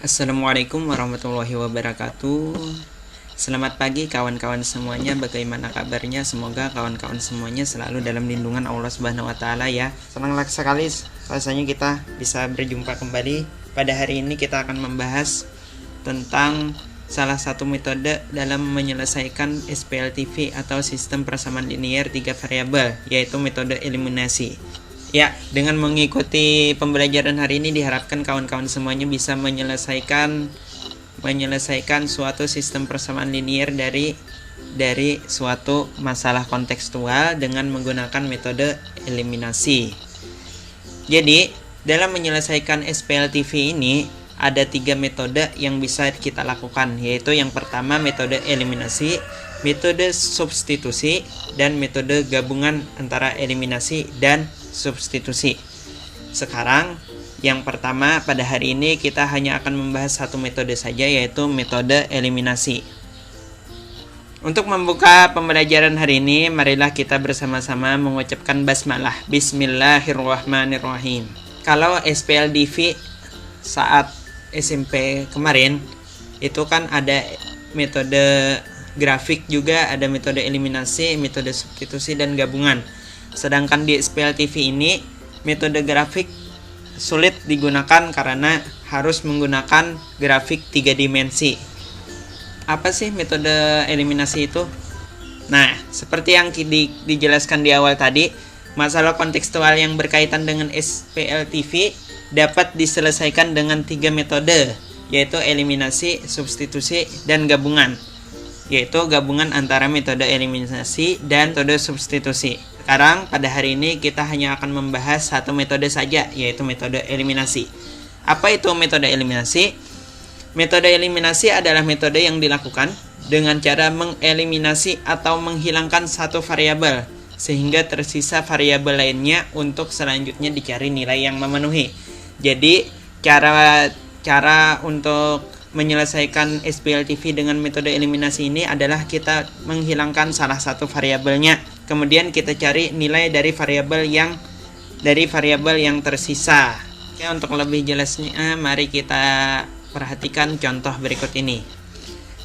Assalamualaikum warahmatullahi wabarakatuh. Selamat pagi kawan-kawan semuanya. Bagaimana kabarnya? Semoga kawan-kawan semuanya selalu dalam lindungan Allah Subhanahu wa taala ya. Senang sekali rasanya kita bisa berjumpa kembali. Pada hari ini kita akan membahas tentang salah satu metode dalam menyelesaikan SPLTV atau sistem persamaan linear 3 variabel, yaitu metode eliminasi. Ya, dengan mengikuti pembelajaran hari ini diharapkan kawan-kawan semuanya bisa menyelesaikan suatu sistem persamaan linear dari suatu masalah kontekstual dengan menggunakan metode eliminasi. Jadi, dalam menyelesaikan SPLTV ini ada 3 metode yang bisa kita lakukan, yaitu yang pertama metode eliminasi, metode substitusi, dan metode gabungan antara eliminasi dan substitusi. Sekarang yang pertama pada hari ini kita hanya akan membahas satu metode saja, yaitu metode eliminasi. Untuk membuka pembelajaran hari ini, marilah kita bersama-sama mengucapkan basmalah. Bismillahirrahmanirrahim. Kalau SPLTV saat SMP kemarin itu kan ada metode grafik juga, ada metode eliminasi, metode substitusi, dan gabungan. Sedangkan di SPLTV ini metode grafik sulit digunakan karena harus menggunakan grafik 3 dimensi. Apa sih metode eliminasi itu? Nah, seperti yang dijelaskan di awal tadi, masalah kontekstual yang berkaitan dengan SPLTV dapat diselesaikan dengan 3 metode, yaitu eliminasi, substitusi, dan gabungan. Yaitu gabungan antara metode eliminasi dan metode substitusi. Sekarang pada hari ini kita hanya akan membahas satu metode saja, yaitu metode eliminasi. Apa itu metode eliminasi? Metode eliminasi adalah metode yang dilakukan dengan cara mengeliminasi atau menghilangkan satu variabel sehingga tersisa variabel lainnya untuk selanjutnya dicari nilai yang memenuhi. Jadi cara untuk menyelesaikan SPLTV dengan metode eliminasi ini adalah kita menghilangkan salah satu variabelnya, kemudian kita cari nilai dari variabel yang tersisa. Oke, untuk lebih jelasnya mari kita perhatikan contoh berikut ini.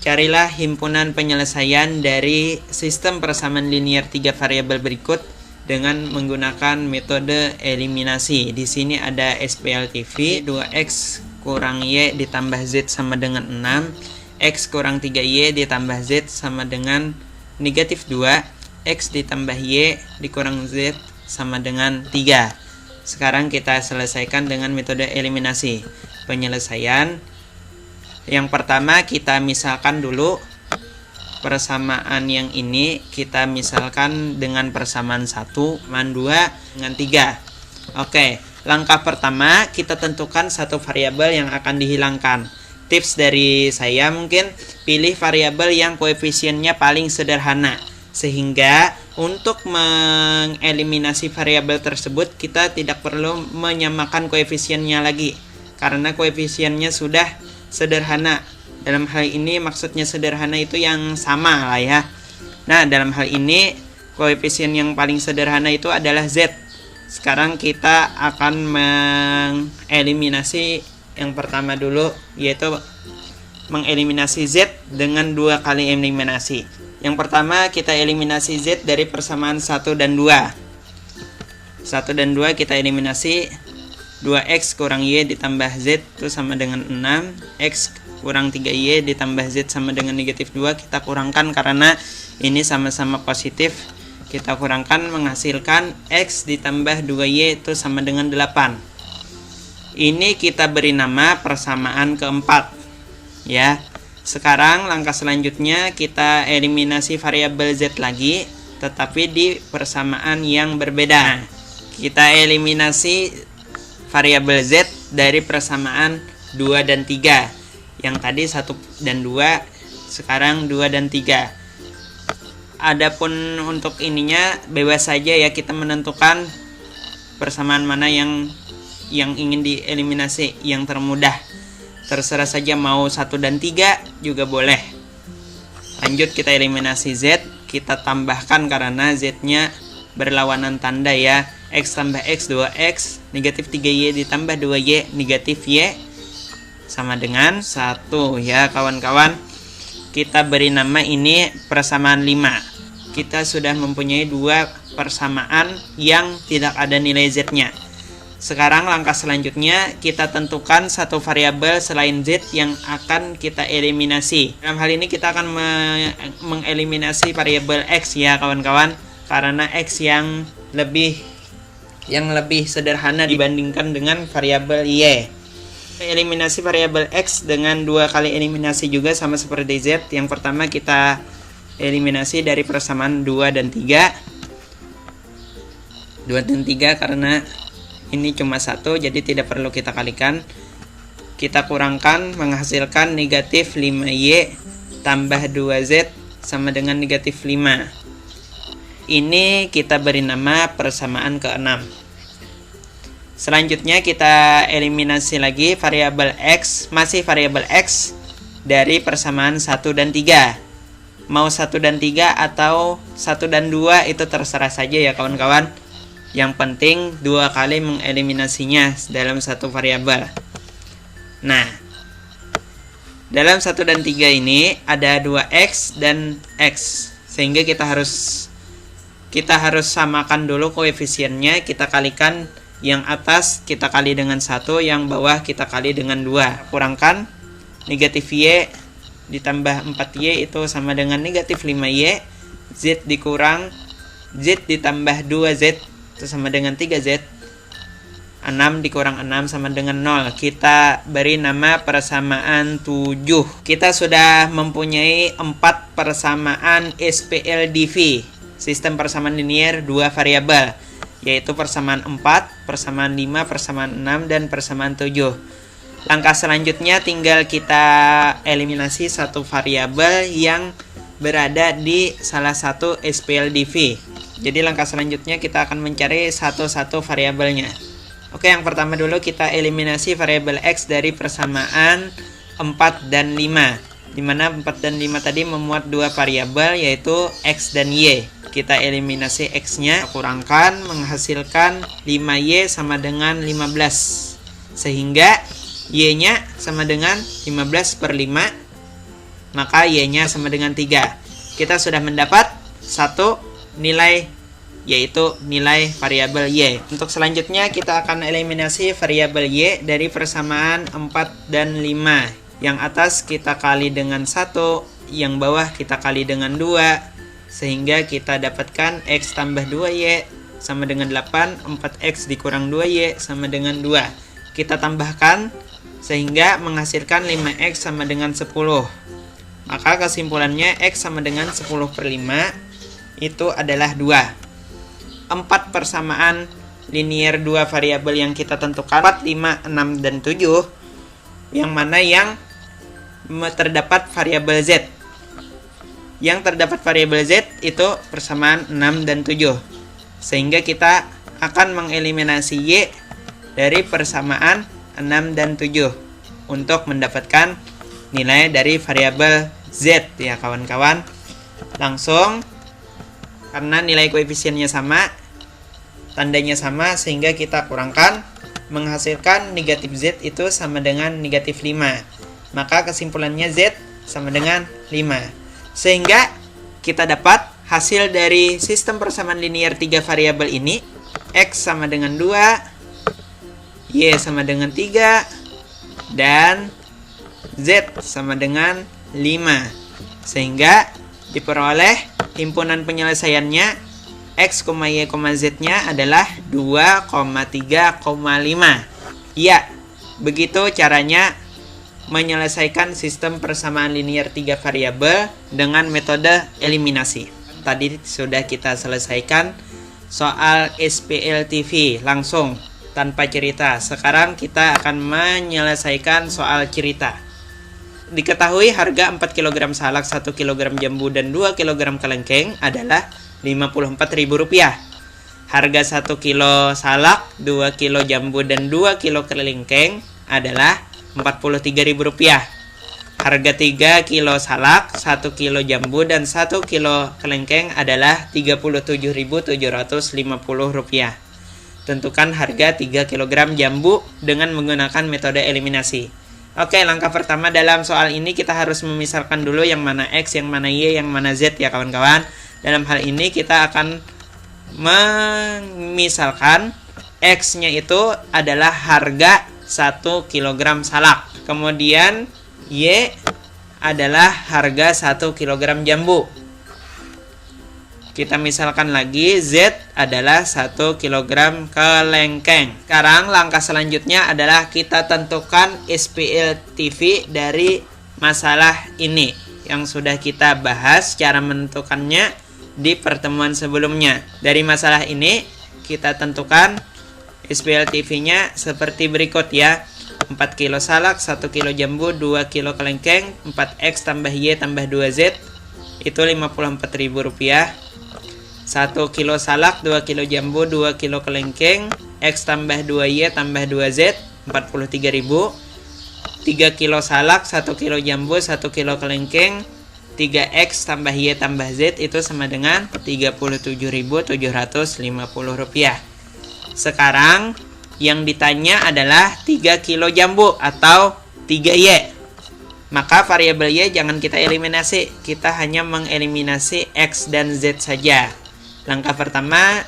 Carilah himpunan penyelesaian dari sistem persamaan linear 3 variabel berikut dengan menggunakan metode eliminasi. Di sini ada SPLTV 2x kurang y ditambah z sama dengan 6, x kurang 3y ditambah z sama dengan negatif 2, x ditambah y dikurang z sama dengan 3. Sekarang kita selesaikan dengan metode eliminasi. Penyelesaian yang pertama, kita misalkan dulu persamaan yang ini, kita misalkan dengan persamaan 1, man 2 dengan 3. Oke, langkah pertama kita tentukan satu variabel yang akan dihilangkan. Tips dari saya mungkin pilih variabel yang koefisiennya paling sederhana, sehingga untuk mengeliminasi variabel tersebut kita tidak perlu menyamakan koefisiennya lagi karena koefisiennya sudah sederhana. Dalam hal ini maksudnya sederhana itu yang sama lah ya. Nah, dalam hal ini koefisien yang paling sederhana itu adalah z. Sekarang kita akan mengeliminasi yang pertama dulu, yaitu mengeliminasi z dengan 2 kali eliminasi. Yang pertama kita eliminasi z dari persamaan 1 dan 2. 1 dan 2 kita eliminasi. 2x kurang y ditambah z itu sama dengan 6. X kurang 3y ditambah z sama dengan negatif 2. Kita kurangkan karena ini sama-sama positif. Kita kurangkan menghasilkan x ditambah 2y itu sama dengan 8. Ini kita beri nama persamaan keempat. Ya. Sekarang langkah selanjutnya kita eliminasi variabel z lagi, tetapi di persamaan yang berbeda. Kita eliminasi variabel z dari persamaan 2 dan 3. Yang tadi 1 dan 2, sekarang 2 dan 3. Adapun untuk ininya bebas saja ya, kita menentukan persamaan mana yang ingin dieliminasi, yang termudah. Terserah saja mau 1 dan 3 juga boleh. Lanjut kita eliminasi z, kita tambahkan karena z-nya berlawanan tanda ya. X tambah X 2X, negatif 3Y ditambah 2Y, negatif Y sama dengan 1 ya kawan-kawan. Kita beri nama ini persamaan 5. Kita sudah mempunyai 2 persamaan yang tidak ada nilai Z-nya. Sekarang langkah selanjutnya kita tentukan satu variabel selain Z yang akan kita eliminasi. Dalam hal ini kita akan mengeliminasi variabel X ya kawan-kawan, karena X yang lebih sederhana dibandingkan dengan variabel Y. Eliminasi variabel X dengan 2 kali eliminasi juga sama seperti Z. Yang pertama kita eliminasi dari persamaan 2 dan 3. 2 dan 3 karena ini cuma 1, jadi tidak perlu kita kalikan. Kita kurangkan menghasilkan negatif 5Y tambah 2Z sama dengan negatif 5. Ini kita beri nama persamaan ke-6. Selanjutnya kita eliminasi lagi variabel X, masih variabel X dari persamaan 1 dan 3. Mau 1 dan 3 atau 1 dan 2 itu terserah saja ya kawan-kawan. Yang penting 2 kali mengeliminasinya dalam satu variabel. Nah, dalam 1 dan 3 ini ada 2X dan X. Sehingga kita harus samakan dulu koefisiennya. Kita kalikan yang atas kita kali dengan 1, yang bawah kita kali dengan 2. Kurangkan negatif Y ditambah 4Y itu sama dengan negatif 5Y. Z dikurang Z ditambah 2Z itu sama dengan 3Z. 6 dikurang 6 sama dengan 0. Kita beri nama persamaan 7. Kita sudah mempunyai 4 persamaan SPLDV, sistem persamaan linear 2 variabel, yaitu persamaan 4, persamaan 5, persamaan 6, dan persamaan 7. Langkah selanjutnya tinggal kita eliminasi satu variabel yang berada di salah satu SPLDV. Jadi langkah selanjutnya kita akan mencari satu-satu variabelnya. Oke, yang pertama dulu kita eliminasi variabel X dari persamaan 4 dan 5. Dimana 4 dan 5 tadi memuat 2 variabel, yaitu X dan Y. Kita eliminasi X-nya, kurangkan, menghasilkan 5Y sama dengan 15. Sehingga Y-nya sama dengan 15 per 5, maka Y-nya sama dengan 3. Kita sudah mendapat satu nilai, yaitu nilai variabel Y. Untuk selanjutnya kita akan eliminasi variabel Y dari persamaan 4 dan 5. Yang atas kita kali dengan 1, yang bawah kita kali dengan 2, sehingga kita dapatkan X tambah 2Y sama dengan 8. 4X dikurang 2Y sama dengan 2. Kita tambahkan sehingga menghasilkan 5X sama dengan 10. Maka kesimpulannya X sama dengan 10 per 5 itu adalah 2. 4 persamaan linear 2 variabel yang kita tentukan 4, 5, 6, dan 7, yang mana yang terdapat variabel Z. Yang terdapat variabel Z itu persamaan 6 dan 7. Sehingga kita akan mengeliminasi Y dari persamaan 6 dan 7 untuk mendapatkan nilai dari variabel Z ya kawan-kawan. Langsung, karena nilai koefisiennya sama, tandanya sama, sehingga kita kurangkan, menghasilkan negatif Z itu sama dengan negatif 5. Maka kesimpulannya Z sama dengan 5. Sehingga kita dapat hasil dari sistem persamaan linear 3 variabel ini, X sama dengan 2, Y sama dengan 3, dan Z sama dengan 5. Sehingga diperoleh himpunan penyelesaiannya X, Y, Z-nya adalah 2,3,5. Ya, begitu caranya menyelesaikan sistem persamaan linear 3 variabel dengan metode eliminasi. Tadi sudah kita selesaikan soal SPLTV langsung tanpa cerita. Sekarang kita akan menyelesaikan soal cerita. Diketahui harga 4 kg salak, 1 kg jambu, dan 2 kg kelengkeng adalah Rp54.000. Harga 1 kilo salak, 2 kilo jambu, dan 2 kilo kelengkeng adalah Rp43.000. Harga 3 kilo salak, 1 kilo jambu, dan 1 kilo kelengkeng adalah Rp37.750. Tentukan harga 3 kg jambu dengan menggunakan metode eliminasi. Oke, langkah pertama dalam soal ini kita harus memisahkan dulu yang mana X, yang mana Y, yang mana Z ya kawan-kawan. Dalam hal ini kita akan memisalkan X-nya itu adalah harga 1 kg salak. Kemudian Y adalah harga 1 kg jambu. Kita misalkan lagi Z adalah 1 kg kelengkeng. Sekarang langkah selanjutnya adalah kita tentukan SPL TV dari masalah ini yang sudah kita bahas cara menentukannya di pertemuan sebelumnya. Dari masalah ini kita tentukan SPL TV-nya seperti berikut ya. 4 kilo salak, 1 kilo jambu, 2 kilo kelengkeng, 4X tambah Y tambah 2Z itu Rp54.000. 1 kilo salak, 2 kilo jambu, 2 kilo kelengkeng, X tambah 2Y tambah 2Z 43.000. 3 kilo salak, 1 kilo jambu, 1 kilo kelengkeng, 3X tambah Y tambah Z itu sama dengan Rp37.750. Sekarang yang ditanya adalah 3 kilo jambu atau 3Y. Maka variabel Y jangan kita eliminasi, kita hanya mengeliminasi X dan Z saja. Langkah pertama,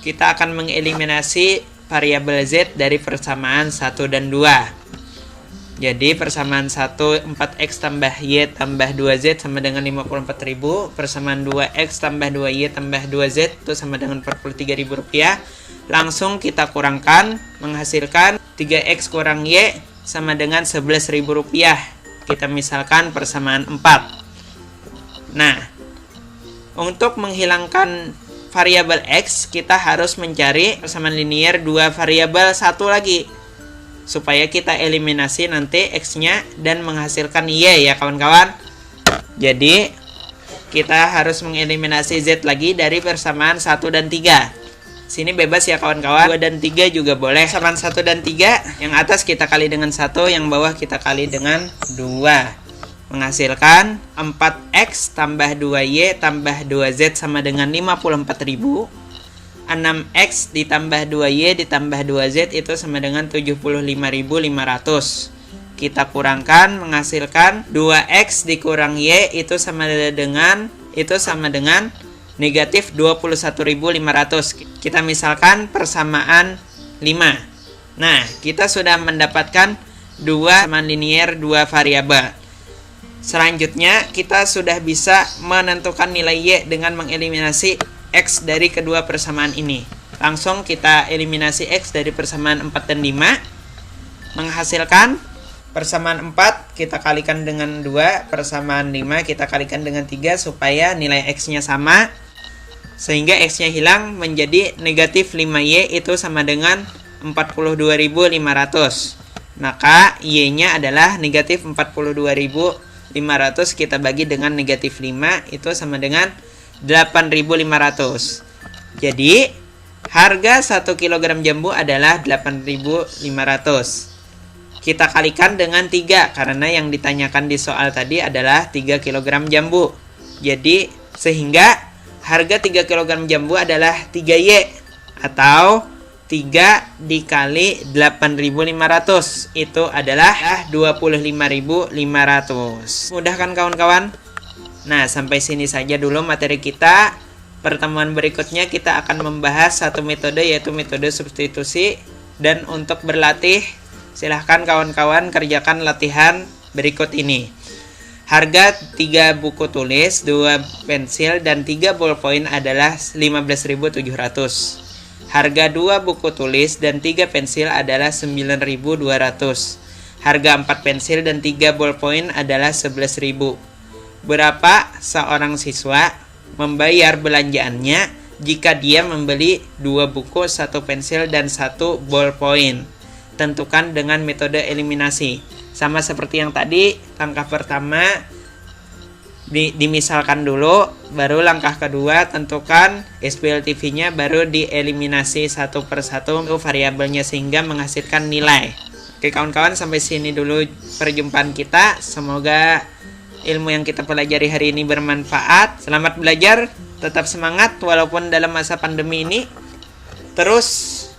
kita akan mengeliminasi variabel Z dari persamaan 1 dan 2. Jadi persamaan 1 4X tambah Y tambah 2Z sama dengan Rp54.000. Persamaan 2X tambah 2Y tambah 2Z itu sama dengan Rp43.000. Langsung kita kurangkan, menghasilkan 3X kurang Y sama dengan Rp11.000. Kita misalkan persamaan 4. Nah, untuk menghilangkan variabel X, kita harus mencari persamaan linear 2 variabel 1 lagi. Supaya kita eliminasi nanti X-nya dan menghasilkan Y ya kawan-kawan. Jadi, kita harus mengeliminasi Z lagi dari persamaan 1 dan 3. Sini bebas ya kawan-kawan. 2 dan 3 juga boleh. Persamaan 1 dan 3, yang atas kita kali dengan 1, yang bawah kita kali dengan 2. Menghasilkan 4X tambah 2Y tambah 2Z sama dengan 54.000. 6X ditambah 2Y ditambah 2Z itu sama dengan 75.500. Kita kurangkan, menghasilkan 2X dikurang Y itu sama dengan negatif 21.500. Kita misalkan persamaan 5. Nah, kita sudah mendapatkan 2 persamaan linear 2 variabel. Selanjutnya, kita sudah bisa menentukan nilai Y dengan mengeliminasi X dari kedua persamaan ini. Langsung kita eliminasi X dari persamaan 4 dan 5. Menghasilkan persamaan 4 kita kalikan dengan 2, persamaan 5 kita kalikan dengan 3 supaya nilai X-nya sama. Sehingga X-nya hilang menjadi negatif 5Y itu sama dengan 42.500. Maka Y-nya adalah negatif 42.500 kita bagi dengan negatif 5 itu sama dengan 8.500. Jadi harga 1 kg jambu adalah 8.500. Kita kalikan dengan 3 karena yang ditanyakan di soal tadi adalah 3 kg jambu. Jadi sehingga harga 3 kg jambu adalah 3Y atau 3 dikali 8.500 itu adalah 25.500. Mudah kan kawan-kawan? Nah, sampai sini saja dulu materi kita. Pertemuan berikutnya kita akan membahas satu metode yaitu metode substitusi. Dan untuk berlatih, silahkan kawan-kawan kerjakan latihan berikut ini. Harga 3 buku tulis, 2 pensil, dan 3 ballpoint adalah 15.700. Harga 2 buku tulis dan 3 pensil adalah 9.200. Harga 4 pensil dan 3 ballpoint adalah 11.000. Berapa seorang siswa membayar belanjaannya jika dia membeli 2 buku, 1 pensil, dan 1 ballpoint? Tentukan dengan metode eliminasi. Sama seperti yang tadi, langkah pertama dimisalkan dulu, baru langkah kedua tentukan SPL TV-nya, baru dieliminasi satu persatu variabelnya sehingga menghasilkan nilai. Oke kawan-kawan, sampai sini dulu perjumpaan kita. Semoga ilmu yang kita pelajari hari ini bermanfaat. Selamat belajar, tetap semangat walaupun dalam masa pandemi ini. Terus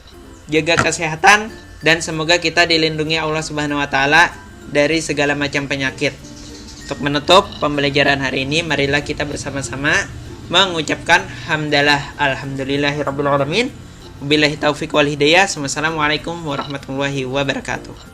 jaga kesehatan, dan semoga kita dilindungi Allah Subhanahu wa taala dari segala macam penyakit. Untuk menutup pembelajaran hari ini, marilah kita bersama-sama mengucapkan hamdalah alhamdulillahirabbil alamin. Wabillahi taufiq wal hidayah. Wassalamualaikum warahmatullahi wabarakatuh.